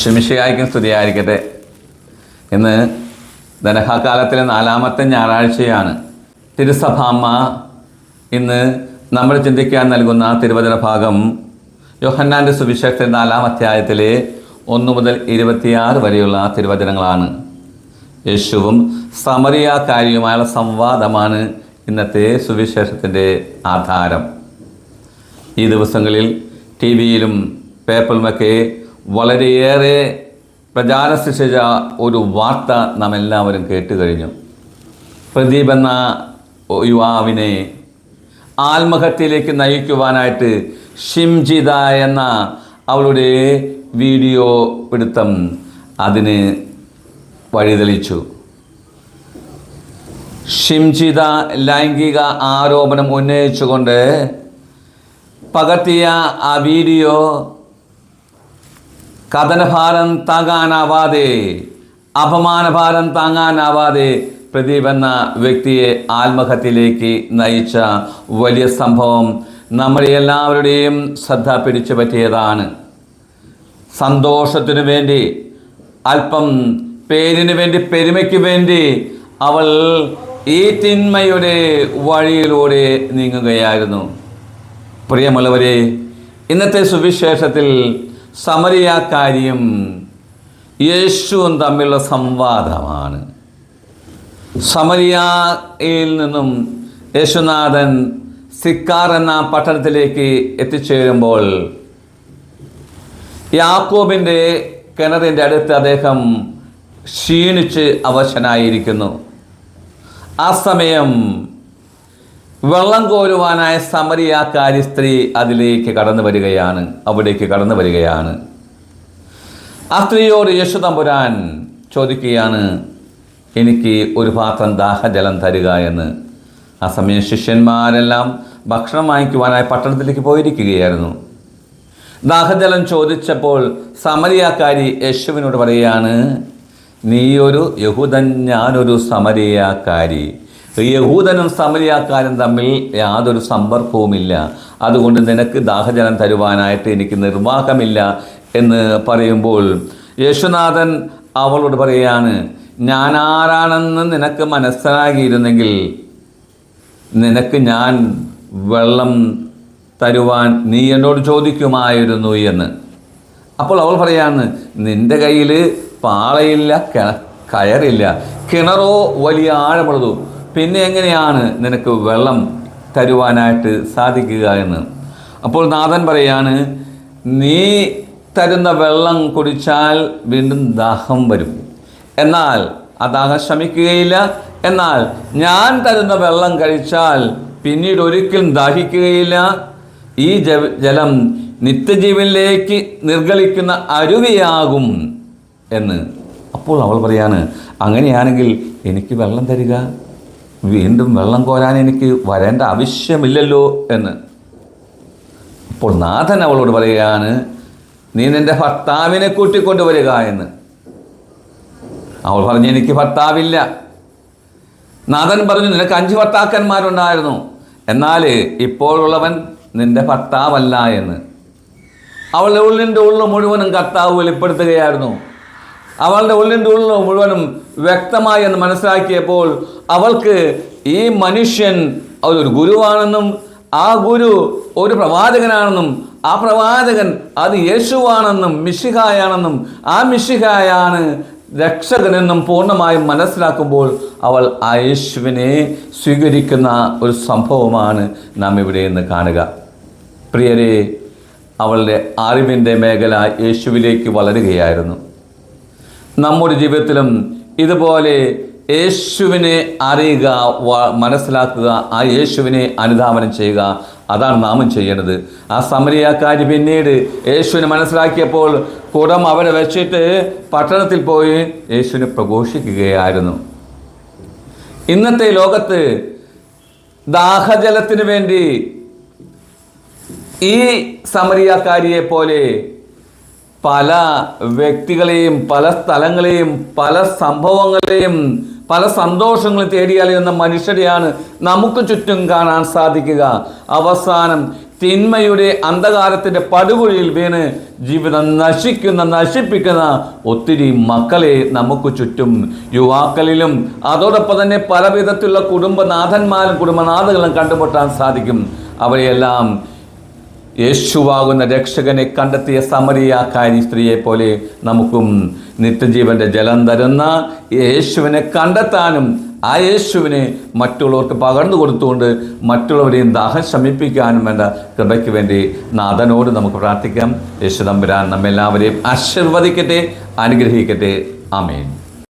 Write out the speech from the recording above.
ശിമിഷയായിരിക്കും സ്തുതിയായിരിക്കട്ടെ. ഇന്ന് ദനഹാകാലത്തിലെ 4-ാമത്തെ ഞായറാഴ്ചയാണ്. തിരുസഭാമ്മ ഇന്ന് നമ്മൾ ചിന്തിക്കാൻ നൽകുന്ന തിരുവചന ഭാഗം യോഹന്നാൻ്റെ സുവിശേഷത്തിൻ്റെ 4-ാം അധ്യായത്തിലെ 1 മുതൽ 26 വരെയുള്ള തിരുവചനങ്ങളാണ്. യേശുവും സമറിയാക്കാരിയുമായുള്ള സംവാദമാണ് ഇന്നത്തെ സുവിശേഷത്തിൻ്റെ ആധാരം. ഈ ദിവസങ്ങളിൽ ടി വിയിലും പേപ്പറിലുമൊക്കെ വളരെയേറെ പ്രചാരം സൃഷ്ടിച്ച ഒരു വാർത്ത നാം എല്ലാവരും കേട്ട് കഴിഞ്ഞു. പ്രദീപ് എന്ന യുവാവിനെ ആത്മഹത്യയിലേക്ക് നയിക്കുവാനായിട്ട് ഷിംജിത എന്ന അവളുടെ വീഡിയോ പിടുത്തം അതിന് വഴിതെളിച്ചു. ഷിംജിത ലൈംഗിക ആരോപണം ഉന്നയിച്ചുകൊണ്ട് പകർത്തിയ ആ വീഡിയോ കഥനഭാരം താങ്ങാനാവാതെ, അപമാനഭാരം താങ്ങാനാവാതെ പ്രദീപ് എന്ന വ്യക്തിയെ ആത്മഹത്യയിലേക്ക് നയിച്ച വലിയ സംഭവം നമ്മുടെ എല്ലാവരുടെയും ശ്രദ്ധ പിടിച്ചു പറ്റിയതാണ്. സന്തോഷത്തിനു വേണ്ടി, അല്പം പേരിന് വേണ്ടി, പെരുമയ്ക്ക് വേണ്ടി അവൾ ഈ തിന്മയുടെ വഴിയിലൂടെ നീങ്ങുകയായിരുന്നു. പ്രിയമുള്ളവരെ, ഇന്നത്തെ സുവിശേഷത്തിൽ സമറിയാക്കാരിയും യേശുവും തമ്മിലുള്ള സംവാദമാണ്. സമറിയയിൽ നിന്നും യേശുനാഥൻ സിക്കാർ എന്ന പട്ടണത്തിലേക്ക് എത്തിച്ചേരുമ്പോൾ യാക്കോബിൻ്റെ കിണറിൻ്റെ അടുത്ത് അദ്ദേഹം ക്ഷീണിച്ച് അവശനായിരിക്കുന്നു. ആ സമയം വെള്ളം കോരുവാനായ സമറിയാക്കാരി സ്ത്രീ അവിടേക്ക് കടന്നു വരികയാണ്. ആ സ്ത്രീയോട് യേശു തമ്പുരാൻ ചോദിക്കുകയാണ്, എനിക്ക് ഒരു പാത്രം ദാഹജലം തരിക എന്ന്. ആ സമയം ശിഷ്യന്മാരെല്ലാം ഭക്ഷണം വാങ്ങിക്കുവാനായി പട്ടണത്തിലേക്ക് പോയിരിക്കുകയായിരുന്നു. ദാഹജലം ചോദിച്ചപ്പോൾ സമറിയാക്കാരി യേശുവിനോട് പറയുകയാണ്, നീ ഒരു യഹൂദൻ, ഞാനൊരു സമറിയാക്കാരി. യഹൂദനും സമറിയാക്കാരും തമ്മിൽ യാതൊരു സമ്പർക്കവുമില്ല, അതുകൊണ്ട് നിനക്ക് ദാഹജലം തരുവാനായിട്ട് എനിക്ക് നിർവാഹമില്ല എന്ന് പറയുമ്പോൾ യേശുനാഥൻ അവളോട് പറയുകയാണ്, ഞാൻ ആരാണെന്ന് നിനക്ക് മനസ്സിലാകിയിരുന്നെങ്കിൽ നിനക്ക് ഞാൻ വെള്ളം തരുവാൻ നീ എന്നോട് ചോദിക്കുമായിരുന്നു എന്ന്. അപ്പോൾ അവൾ പറയാണ്, നിൻ്റെ കയ്യിൽ പാളയില്ല, കയറില്ല, കിണറോ വലിയ ആഴമുള്ളതോ, പിന്നെ എങ്ങനെയാണ് നിനക്ക് വെള്ളം തരുവാനായിട്ട് സാധിക്കുക എന്ന്. അപ്പോൾ നാഥൻ പറയാണ്, നീ തരുന്ന വെള്ളം കുടിച്ചാൽ വീണ്ടും ദാഹം വരും, എന്നാൽ ആ ദാഹം ശമിക്കുകയില്ല. എന്നാൽ ഞാൻ തരുന്ന വെള്ളം കഴിച്ചാൽ പിന്നീട് ഒരിക്കലും ദാഹിക്കുകയില്ല. ഈ ജലം നിത്യജീവനിലേക്ക് നിർഗളിക്കുന്ന അരുവിയാകും എന്ന്. അപ്പോൾ അവൾ പറയാണ്, അങ്ങനെയാണെങ്കിൽ എനിക്ക് വെള്ളം തരിക, വീണ്ടും വെള്ളം കോരാൻ എനിക്ക് വരേണ്ട ആവശ്യമില്ലല്ലോ എന്ന്. അപ്പോൾ നാഥൻ അവളോട് പറയുകയാണ്, നീ നിൻ്റെ ഭർത്താവിനെ കൂട്ടിക്കൊണ്ടുവരിക എന്ന്. അവൾ പറഞ്ഞു, എനിക്ക് ഭർത്താവില്ല. നാഥൻ പറഞ്ഞു, നിനക്ക് 5 ഭർത്താക്കന്മാരുണ്ടായിരുന്നു, എന്നാൽ ഇപ്പോഴുള്ളവൻ നിൻ്റെ ഭർത്താവല്ല എന്ന്. അവളുടെ ഉള്ളിൻ്റെ ഉള്ളിൽ മുഴുവനും കർത്താവ് വെളിപ്പെടുത്തുകയായിരുന്നു. അവളുടെ ഉള്ളിൻ്റെ ഉള്ളിൽ മുഴുവനും വ്യക്തമായി എന്ന് മനസ്സിലാക്കിയപ്പോൾ അവൾക്ക് ഈ മനുഷ്യൻ ഒരു ഗുരുവാണെന്നും ആ ഗുരു ഒരു പ്രവാചകനാണെന്നും ആ പ്രവാചകൻ അത് യേശുവാണെന്നും മിശിഹായാണെന്നും ആ മിശിഹായാണ് രക്ഷകനെന്നും പൂർണ്ണമായും മനസ്സിലാക്കുമ്പോൾ അവൾ ആ യേശുവിനെ സ്വീകരിക്കുന്ന ഒരു സംഭവമാണ് നാം ഇവിടെ നിന്ന് കാണുക. പ്രിയരെ, അവളുടെ അറിവിൻ്റെ മേഖല യേശുവിലേക്ക് വളരുകയായിരുന്നു. നമ്മുടെ ജീവിതത്തിലും ഇതുപോലെ യേശുവിനെ അറിയുക, മനസ്സിലാക്കുക, ആ യേശുവിനെ അനുധാവനം ചെയ്യുക, അതാണ് നാമും ചെയ്യേണ്ടത്. ആ സമറിയാക്കാരി പിന്നീട് യേശുവിനെ മനസ്സിലാക്കിയപ്പോൾ കുടം അവിടെ വെച്ചിട്ട് പട്ടണത്തിൽ പോയി യേശുവിനെ പ്രഘോഷിക്കുകയായിരുന്നു. ഇന്നത്തെ ലോകത്ത് ദാഹജലത്തിന് വേണ്ടി ഈ സമറിയാക്കാരിയെ പോലെ പല വ്യക്തികളെയും, പല സ്ഥലങ്ങളെയും, പല സംഭവങ്ങളെയും, പല സന്തോഷങ്ങളും തേടിയറിയുന്ന മനുഷ്യരെയാണ് നമുക്ക് ചുറ്റും കാണാൻ സാധിക്കുക. അവസാനം തിന്മയുടെ അന്ധകാരത്തിൻ്റെ പടുകുഴിയിൽ വീണ് ജീവിതം നശിപ്പിക്കുന്ന ഒത്തിരി മക്കളെ നമുക്ക് ചുറ്റും യുവാക്കളിലും അതോടൊപ്പം തന്നെ പല വിധത്തിലുള്ള കുടുംബനാഥന്മാരും കുടുംബനാഥകളും കണ്ടുമുട്ടാൻ സാധിക്കും. അവരെയെല്ലാം യേശുവാകുന്ന രക്ഷകനെ കണ്ടെത്തിയ സമരിയാക്കാരി സ്ത്രീയെ പോലെ നമുക്കും നിത്യജീവന്റെ ജലം തരുന്ന യേശുവിനെ കണ്ടെത്താനും ആ യേശുവിനെ മറ്റുള്ളവർക്ക് പകർന്നു കൊടുത്തുകൊണ്ട് മറ്റുള്ളവരെയും ദാഹം ശമിപ്പിക്കാനും വേണ്ട കൃപയ്ക്ക് വേണ്ടി നാഥനോട് നമുക്ക് പ്രാർത്ഥിക്കാം. യേശു തമ്പുരാൻ നമ്മെല്ലാവരെയും ആശീർവദിക്കട്ടെ, അനുഗ്രഹിക്കട്ടെ. ആമേൻ.